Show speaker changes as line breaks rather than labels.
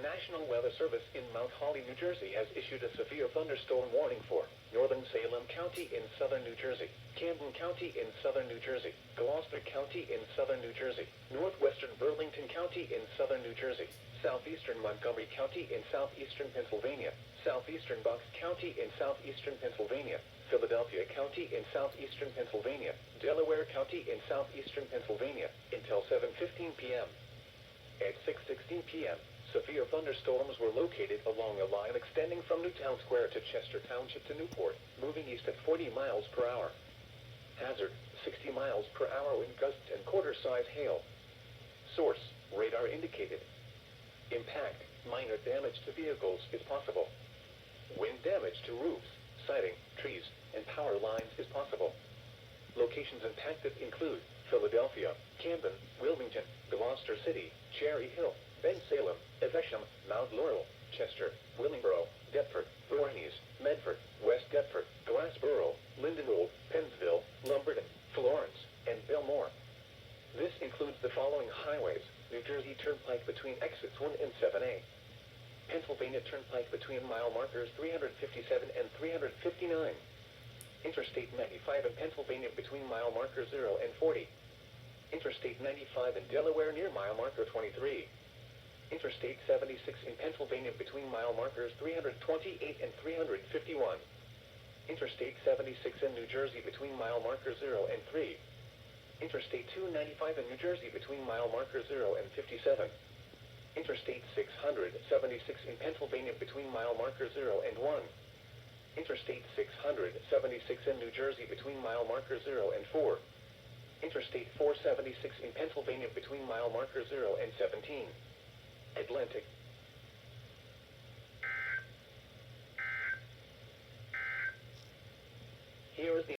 National Weather Service in Mount Holly, New Jersey has issued a severe thunderstorm warning for northern Salem County in southern New Jersey, Camden County in southern New Jersey, Gloucester County in southern New Jersey, northwestern Burlington County in southern New Jersey, southeastern Montgomery County in southeastern Pennsylvania, southeastern Bucks County in southeastern Pennsylvania, Philadelphia County in southeastern Pennsylvania, Delaware County in southeastern Pennsylvania, until 7:15 p.m. At 6:16 p.m., severe thunderstorms were located along a line extending from Newtown Square to Chester Township to Newport, moving east at 40 miles per hour. Hazard, 60 miles per hour wind gusts and quarter-size hail. Source, radar indicated. Impact, minor damage to vehicles is possible. Wind damage to roofs, siding, trees, and power lines is possible. Locations impacted include Philadelphia, Camden, Wilmington, Gloucester City, Cherry Hill, Bensalem, Evesham, Mount Laurel, Chester, Willingboro, Deptford, Voorhees, Medford, West Deptford, Glassboro, Lindenwold, Pennsville, Lumberton, Florence, and Belmore. This includes the following highways: New Jersey Turnpike between exits 1 and 7A. Pennsylvania Turnpike between mile markers 357 and 359. Interstate 95 in Pennsylvania between mile markers 0 and 40. Interstate 95 in Delaware near mile marker 23. Interstate 76 in Pennsylvania between mile markers 328 and 351. Interstate 76 in New Jersey between mile markers 0 and 3. Interstate 295 in New Jersey between mile markers 0 and 57. Interstate 676 in Pennsylvania between mile markers 0 and 1. Interstate 676 in New Jersey between mile markers 0 and 4. Interstate 476 in Pennsylvania between mile markers 0 and 17. Atlantic,